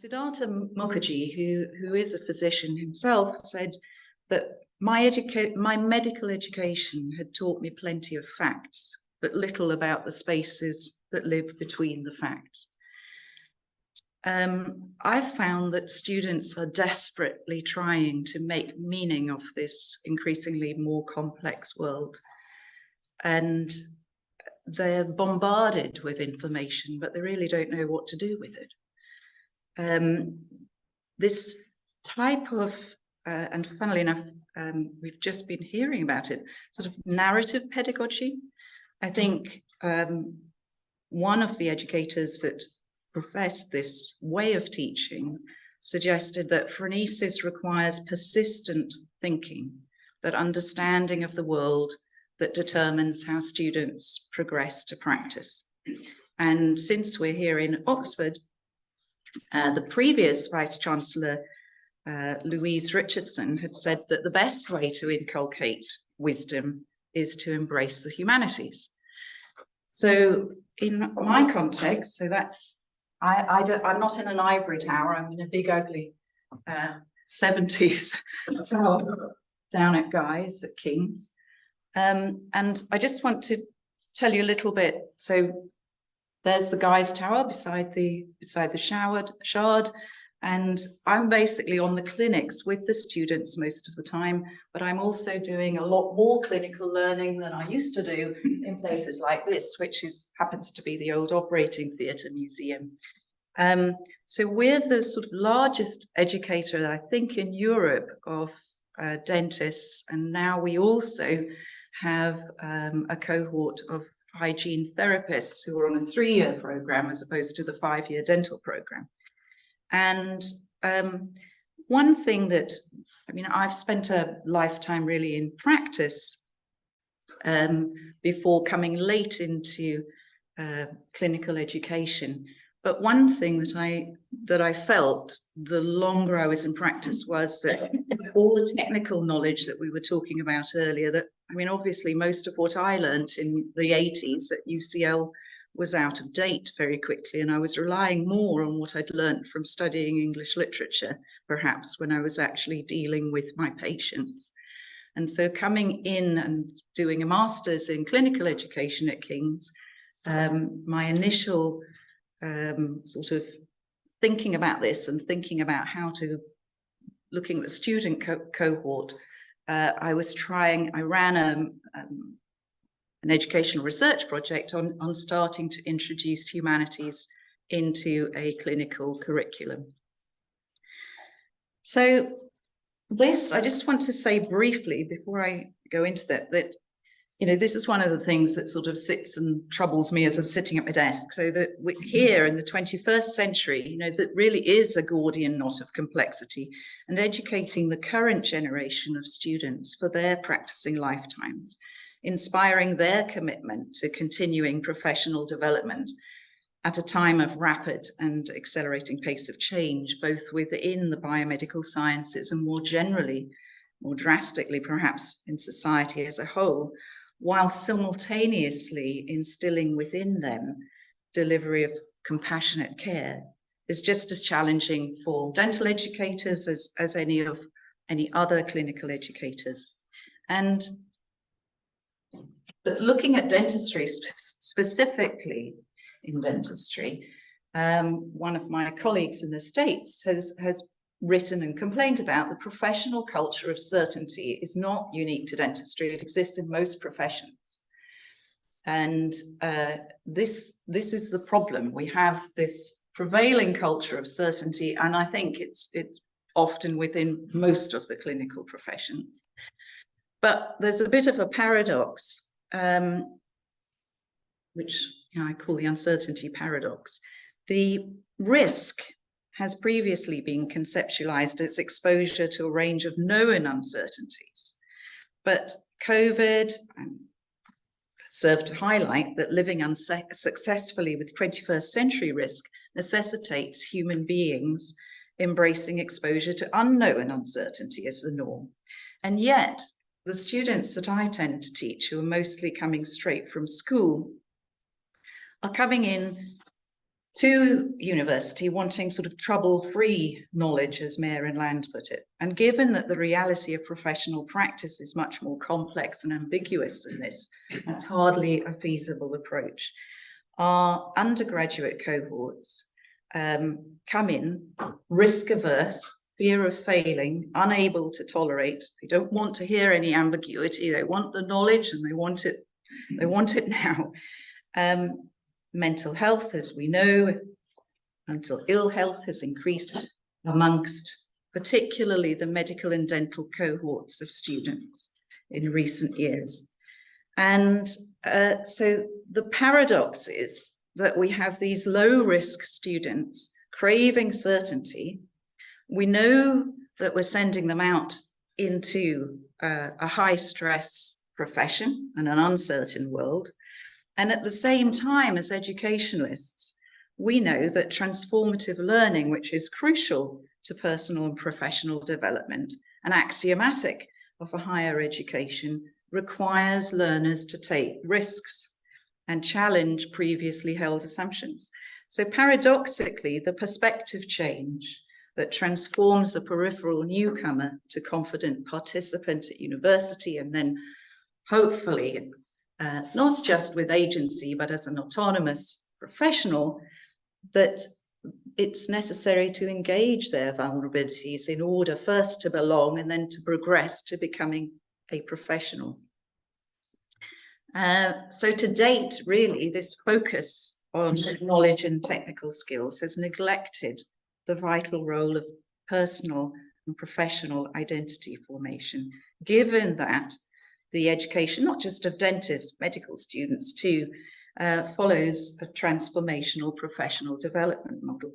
Siddhartha Mukherjee, who is a physician himself, said that my medical education had taught me plenty of facts, but little about the spaces that live between the facts. I've found that students are desperately trying to make meaning of this increasingly more complex world. And they're bombarded with information, but they really don't know what to do with it. This type of, and funnily enough, we've just been hearing about it, sort of narrative pedagogy. I think one of the educators that professed this way of teaching suggested that phronesis requires persistent thinking, that understanding of the world that determines how students progress to practice. And since we're here in Oxford, the previous Vice-Chancellor, Louise Richardson, had said that the best way to inculcate wisdom is to embrace the humanities. So in my context, so that's, I'm not in an ivory tower, I'm in a big ugly 70s tower down at Guy's at King's. And I just want to tell you a little bit. So there's the Guy's Tower beside the Shard, and I'm basically on the clinics with the students most of the time, but I'm also doing a lot more clinical learning than I used to do in places like this, which happens to be the old Operating Theatre Museum. So we're the sort of largest educator, I think, in Europe of dentists, and now we also have a cohort of hygiene therapists who are on a 3-year program as opposed to the 5-year dental program. And one thing that, I mean, I've spent a lifetime really in practice before coming late into clinical education. But one thing that I felt the longer I was in practice was that all the technical knowledge that we were talking about earlier, that, I mean, obviously most of what I learned in the 80s at UCL was out of date very quickly, and I was relying more on what I'd learned from studying English literature, perhaps, when I was actually dealing with my patients. And so coming in and doing a master's in clinical education at King's, my initial sort of thinking about this and thinking about how to, looking at the student cohort, I ran an educational research project on starting to introduce humanities into a clinical curriculum. So this, I just want to say briefly before I go into that, you know, this is one of the things that sort of sits and troubles me as I'm sitting at my desk. So that we're here in the 21st century, you know, that really is a Gordian knot of complexity, and educating the current generation of students for their practicing lifetimes, inspiring their commitment to continuing professional development at a time of rapid and accelerating pace of change, both within the biomedical sciences and more generally, more drastically perhaps in society as a whole, while simultaneously instilling within them delivery of compassionate care, is just as challenging for dental educators as any other clinical educators. But looking at dentistry, specifically in dentistry, one of my colleagues in the States has written and complained about the professional culture of certainty is not unique to dentistry. It exists in most professions. And this is the problem. We have this prevailing culture of certainty, and I think it's often within most of the clinical professions. But there's a bit of a paradox, which, you know, I call the uncertainty paradox. The risk has previously been conceptualized as exposure to a range of known uncertainties. But COVID served to highlight that living successfully with 21st century risk necessitates human beings embracing exposure to unknown uncertainty as the norm. And yet, the students that I tend to teach, who are mostly coming straight from school, are coming in to university wanting sort of trouble-free knowledge, as Mayer and Land put it. And given that the reality of professional practice is much more complex and ambiguous than this, that's hardly a feasible approach. Our undergraduate cohorts come in risk-averse, fear of failing, unable to tolerate. They don't want to hear any ambiguity. They want the knowledge and they want it now. Mental health, as we know, mental ill health has increased amongst particularly the medical and dental cohorts of students in recent years. And so the paradox is that we have these low-risk students craving certainty. We know that we're sending them out into a high-stress profession and an uncertain world. And at the same time, as educationalists, we know that transformative learning, which is crucial to personal and professional development and axiomatic of a higher education, requires learners to take risks and challenge previously held assumptions. So paradoxically, the perspective change that transforms the peripheral newcomer to confident participant at university, and then hopefully not just with agency, but as an autonomous professional, that it's necessary to engage their vulnerabilities in order first to belong and then to progress to becoming a professional. So to date, really, this focus on knowledge and technical skills has neglected the vital role of personal and professional identity formation, given that the education, not just of dentists, medical students too, follows a transformational professional development model.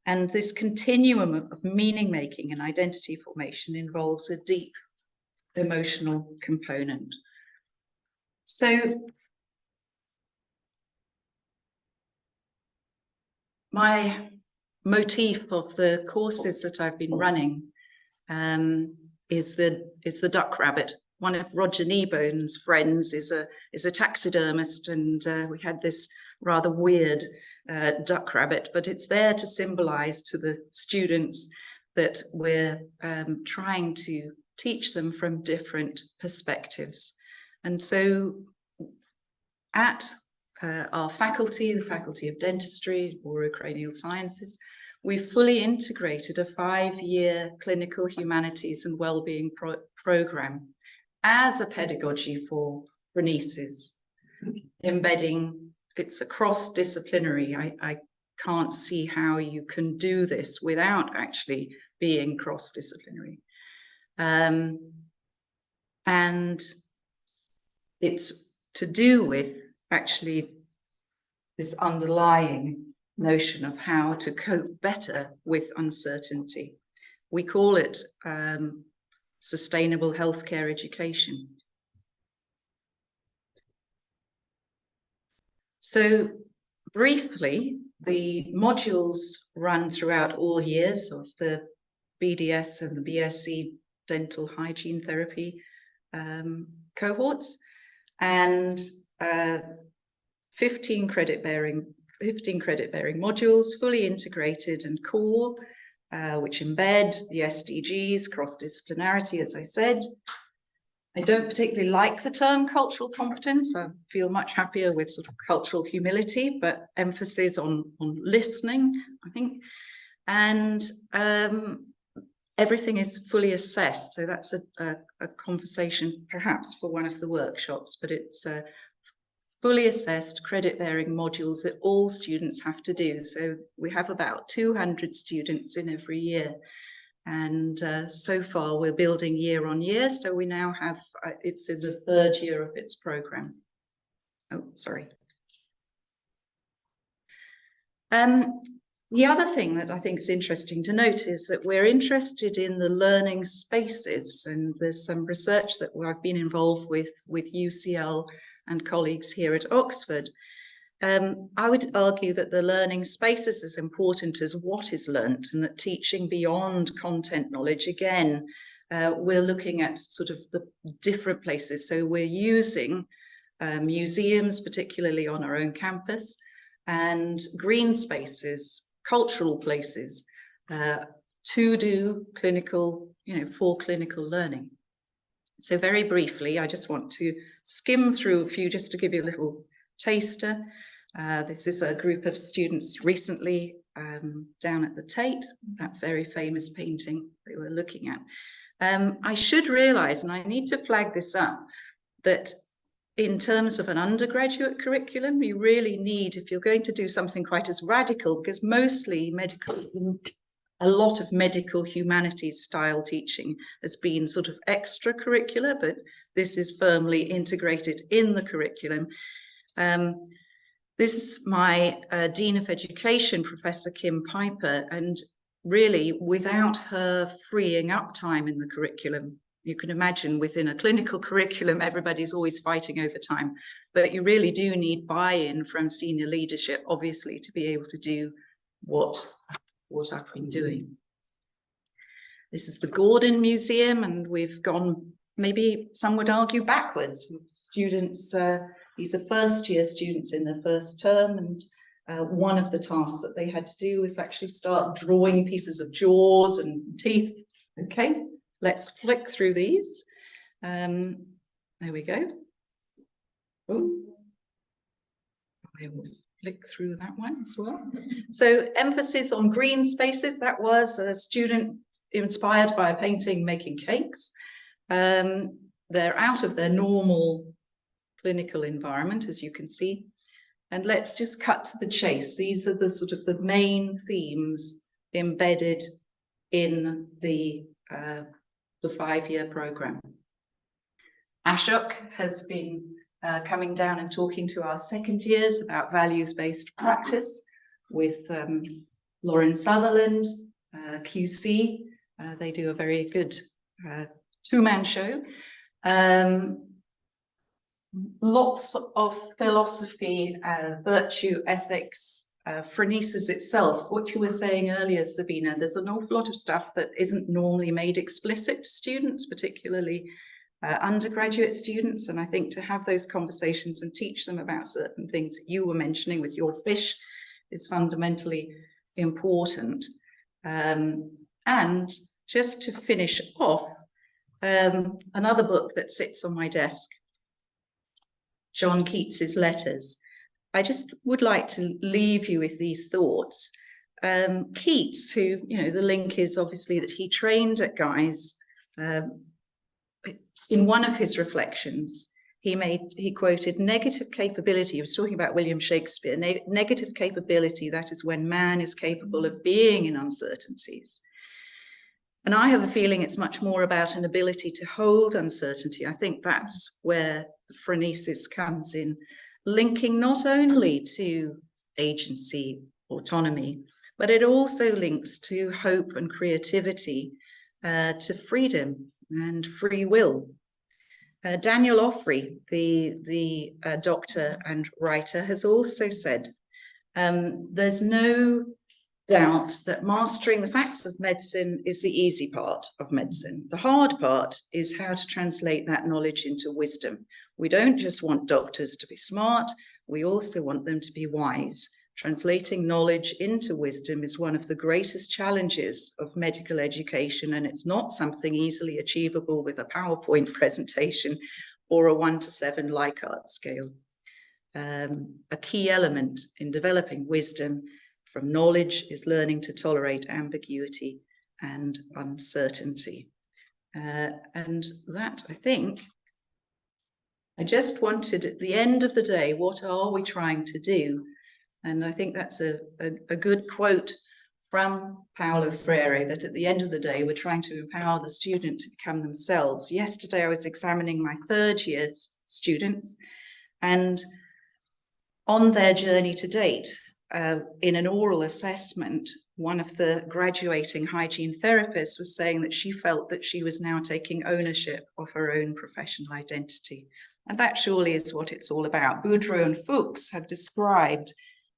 And this continuum of meaning making and identity formation involves a deep emotional component. So my motif of the courses that I've been running is the duck rabbit. One of Roger Kneebone's friends is a taxidermist, and we had this rather weird duck rabbit, but it's there to symbolize to the students that we're trying to teach them from different perspectives. And so at our faculty, the Faculty of Dentistry, Oropharyngeal Sciences, we've fully integrated a 5-year Clinical Humanities and Wellbeing program as a pedagogy for phronesis, embedding. It's a cross-disciplinary. I can't see how you can do this without actually being cross-disciplinary. And it's to do with actually this underlying notion of how to cope better with uncertainty. We call it sustainable healthcare education. So briefly, the modules run throughout all years of the BDS and the BSc dental hygiene therapy cohorts, and 15 credit bearing modules, fully integrated and core, which embed the SDGs, cross-disciplinarity, as I said. I don't particularly like the term cultural competence. I feel much happier with sort of cultural humility, but emphasis on listening, I think. And everything is fully assessed. So that's a conversation perhaps for one of the workshops, but it's fully assessed credit-bearing modules that all students have to do. So we have about 200 students in every year. And so far we're building year on year. So we now have, it's in the 3rd year of its program. Oh, sorry. The other thing that I think is interesting to note is that we're interested in the learning spaces, and there's some research that I've been involved with UCL and colleagues here at Oxford. I would argue that the learning space is as important as what is learnt, and that teaching beyond content knowledge, again, we're looking at sort of the different places. So we're using museums, particularly on our own campus, and green spaces, cultural places, to do clinical, for clinical learning. So very briefly, I just want to skim through a few just to give you a little taster. This is a group of students recently down at the Tate, that very famous painting they were looking at. I should realise, and I need to flag this up, that in terms of an undergraduate curriculum, you really need, if you're going to do something quite as radical, because mostly a lot of medical humanities style teaching has been sort of extracurricular, but this is firmly integrated in the curriculum. This is my Dean of Education, Professor Kim Piper, and really without her freeing up time in the curriculum, you can imagine within a clinical curriculum, everybody's always fighting over time, but you really do need buy-in from senior leadership, obviously, to be able to do what I've been doing. This is the Gordon Museum, and we've gone, maybe some would argue, backwards. Students, these are first-year students in their first term, and one of the tasks that they had to do was actually start drawing pieces of jaws and teeth. Okay, let's flick through these. There we go. Oh, I will flick through that one as well. So emphasis on green spaces. That was a student inspired by a painting making cakes. They're out of their normal clinical environment, as you can see. And let's just cut to the chase. These are the sort of the main themes embedded in the 5-year program. Ashok has been coming down and talking to our second years about values-based practice with Lauren Sutherland, QC. They do a very good two-man show. Lots of philosophy, virtue, ethics, phronesis itself. What you were saying earlier, Sabina, there's an awful lot of stuff that isn't normally made explicit to students, particularly undergraduate students. And I think to have those conversations and teach them about certain things that you were mentioning with your fish is fundamentally important. And just to finish off, another book that sits on my desk, John Keats's Letters. I just would like to leave you with these thoughts. Keats, who, the link is obviously that he trained at Guy's, in one of his reflections, he quoted negative capability. He was talking about William Shakespeare. Negative capability, that is when man is capable of being in uncertainties. And I have a feeling it's much more about an ability to hold uncertainty. I think that's where the phronesis comes in, linking not only to agency, autonomy, but it also links to hope and creativity, to freedom and free will. Daniel Offrey, the doctor and writer, has also said, there's no doubt that mastering the facts of medicine is the easy part of medicine. The hard part is how to translate that knowledge into wisdom. We don't just want doctors to be smart, we also want them to be wise. Translating knowledge into wisdom is one of the greatest challenges of medical education, and it's not something easily achievable with a PowerPoint presentation or a 1 to 7 Likert scale. A key element in developing wisdom from knowledge is learning to tolerate ambiguity and uncertainty. And that, I think, I just wanted at the end of the day, what are we trying to do? And I think that's a good quote from Paulo Freire, that at the end of the day, we're trying to empower the student to become themselves. Yesterday, I was examining my 3rd year students, and on their journey to date, in an oral assessment, one of the graduating hygiene therapists was saying that she felt that she was now taking ownership of her own professional identity. And that surely is what it's all about. Boudreau and Fuchs have described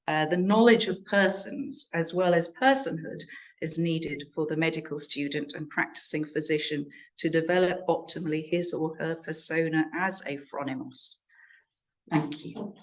the knowledge of persons as well as personhood is needed for the medical student and practicing physician to develop optimally his or her persona as a phronimos. Thank you.